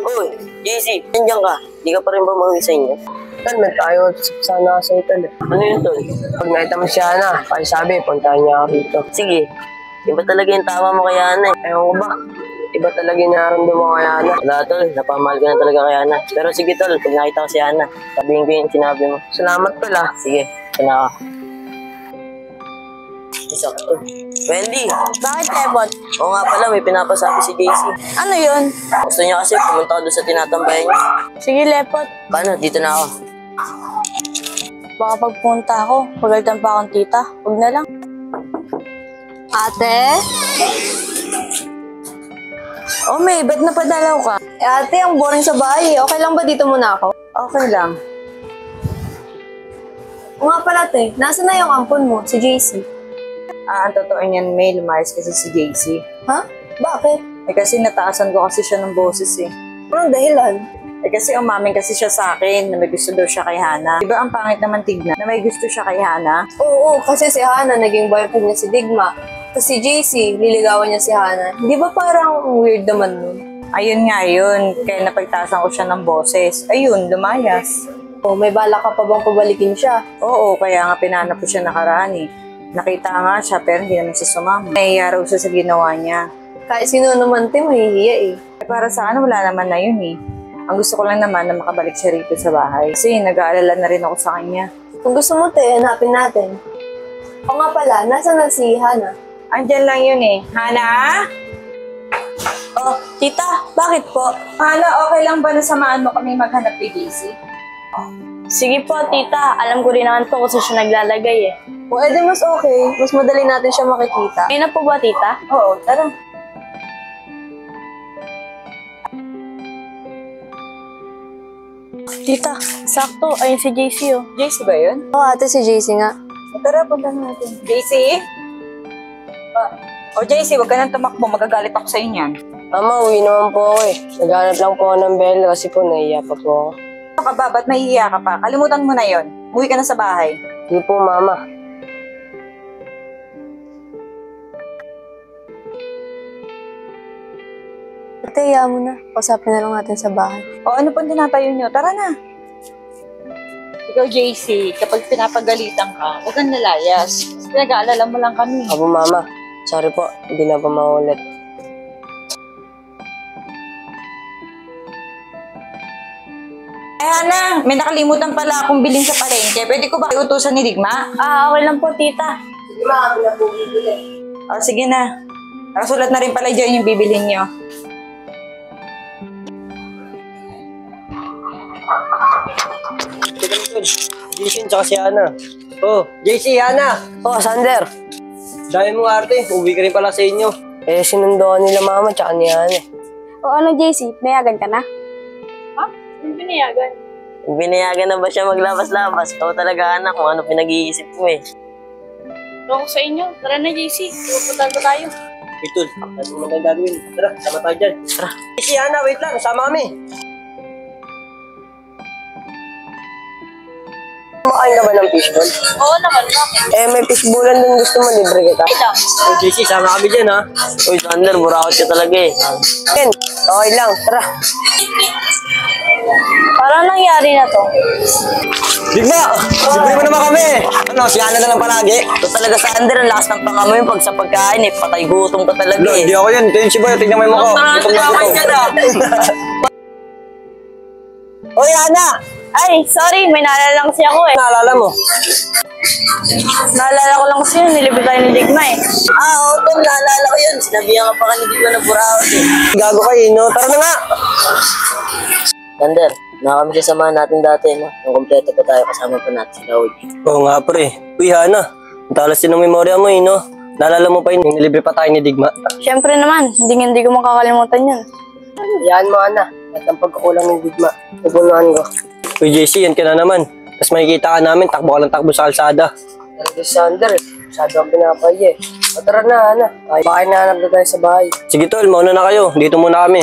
Uy, JC, nandiyan ka. Di ka pa rin ba mauwi sa inyo? Tol, may tayo sana sa ito. Ano yun, Tol? Pag nakita mo si Ana, sabi, puntahan niya ako rito. Sige, iba talaga yung tawa mo kay Ana eh. Ewan ko ba? Iba talaga yung nararamdaman mo kay Ana. Wala, Tol. Napamahal ka na talaga kay Ana. Pero sige, Tol. Pag nakita ko si Ana, sabihin ko yung sinabi mo. Salamat Tol ah. Sige, sana ka. Sakto. Wendy! Bakit, Lepot? Oo nga pala, may pinapasabi si JC. Ano yun? Gusto niya kasi pumunta ko doon sa tinatambayan niya. Sige, Lepot. Paano? Dito na ako. Baka pagpunta ako, pagalitan pa akong tita. Huwag na lang. Ate? Oh, May, ba't napadalaw ka? Ate, ang boring sa bahay. Okay lang ba dito muna ako? Okay lang. O nga pala, te. Nasaan na yung ampon mo, si JC? Ang totoo niyan, May, lumayas kasi si JC. Ha? Bakit? Kasi nataasan ko kasi siya ng boses eh. Anong dahilan? Kasi umamin kasi siya sa akin na may gusto daw siya kay Hana. Diba ang pangit naman tignan na may gusto siya kay Hana? Oo, kasi si Hana, naging boyfriend niya si Digma. Tapos si JC, liligawan niya si Hana. Di ba parang weird naman nun? Ayun nga yun, kaya napagtaasan ko siya ng boses. Ayun, lumayas. O, may bala ka pa bang pabalikin siya? Oo, kaya nga pinanap ko siya nakaraan eh. Nakita nga siya pero hindi naman siya sumama. Nahihiya raw siya sa ginawa niya. Kahit sino naman, te, mahihiya eh. Para sa wala naman na yun eh. Ang gusto ko lang naman na makabalik siya rito sa bahay. Kasi nag-aalala na rin ako sa kanya. Kung gusto mo, te, hanapin natin. O nga pala, nasaan na si Hana? Andyan lang yun eh. Hana? Oh, tita, bakit po? Hana, okay lang ba na samahan mo kami maghanap kay JC? Sige po, tita. Alam ko rin naman po kung saan siya naglalagay eh. O, edi mas okay. Mas madali natin siya makikita. Ngayon na po ba, tita? Oo, tara. Tita, sakto. Ayun si JC oh. JC ba yun? Oo, ate, si JC nga. Tara, puntahan natin. JC? JC, wag ka nang tumakbo. Magagalit ako sa inyan. Mama, uwi naman po ako eh. Naghanap lang po ako ng bell kasi po nahiya pa po ako. Ano ka ba? Ba't mahihiya ka pa? Kalimutan mo na yon. Uwi ka na sa bahay. Hindi po, Mama. Ate, hiya mo na. Pasapin na lang natin sa bahay. O ano pong tinatayo nyo? Tara na. Ikaw, JC, kapag pinapagalitan ka, huwag kang lalayas. Pinag-aalala mo lang kami. Apo, Mama. Sorry po. Hindi na po maulit. Ay, Hana, may nakalimutan pala akong bilhin sa palengke. Pwede ko ba iutusan ni Digma? Okay lang po, tita. Sige, ma, na po bibili. Sige na. Nakasulat na rin pala dyan yung bibilhin nyo. Teka lang, Tol. JC, tsaka si Ana. Oh, JC, Ana. Oh, Sander! Dahil mo arte, uwi ka rin pala sa inyo. Eh, sinundoan nila Mama tsaka ni Ana. O ano, JC? Nayagan ka na? Ha? Hindi pinayagan. Binayagan na ba siya maglabas-labas? Ikaw talaga, anak, kung ano pinag-iisip mo eh. Ako sa inyo. Tara na, JC. Pupunta ba tayo? Hey, Tol, ano mo tayong gagawin? Tara, sama tayo dyan. Tara. JC, Ana, wait lang. Sama kami. Kumakain ka ba ng fishball? Oo naman, bakit? Eh, may fishballan dun gusto mo, libre kita. Ito. Oh, JC, sama kami dyan, ha? Uy, Sander, burakot ka talaga eh. Ken, okay lang. Tara. Parang nangyari na to. Digma! Libre mo naman kami! Ano, si Ana na lang palagi? Ito talaga, Sander, ang lakas ng panga mo yung pag sa pagkain eh. Patay gutom ka talaga Hindi eh. ako yan. Ito yung si Boy. Tignan mo yung mukha. Gutom na gutom. Oy, Ana! Ay, sorry. May naalala lang kasi ako eh. Naalala mo? Naalala ko lang kasi yun. Nilibre tayo ni Digma eh. Oo, Tom, naalala ko yun. Sinabihan ka pa kanina ko na burakot eh. Gago kayo, no? Tara na nga! Sander, nakakami siya samahan natin dati, no? Nung kompleto pa tayo, kasama pa natin si Raul. Oo nga, pre. Uy, Ana. Ang talas din ng memorya mo, no? Naalala mo pa yun, yung nilibre pa tayo ni Digma. Siyempre naman. Hindi ko makakalimutan yun. Yan mo, Ana. At ang pagkakulang ng Digma. Nagunuhan ko. Uy, JC, yan ka na naman. Tapos makikita ka namin, takbo ka lang takbo sa kalsada. Sander, masyado ang pinapay eh. O tara na, Ana. Baka hinahanap na tayo sa bahay. Sige, Tol. Mauna na kayo. Dito muna kami.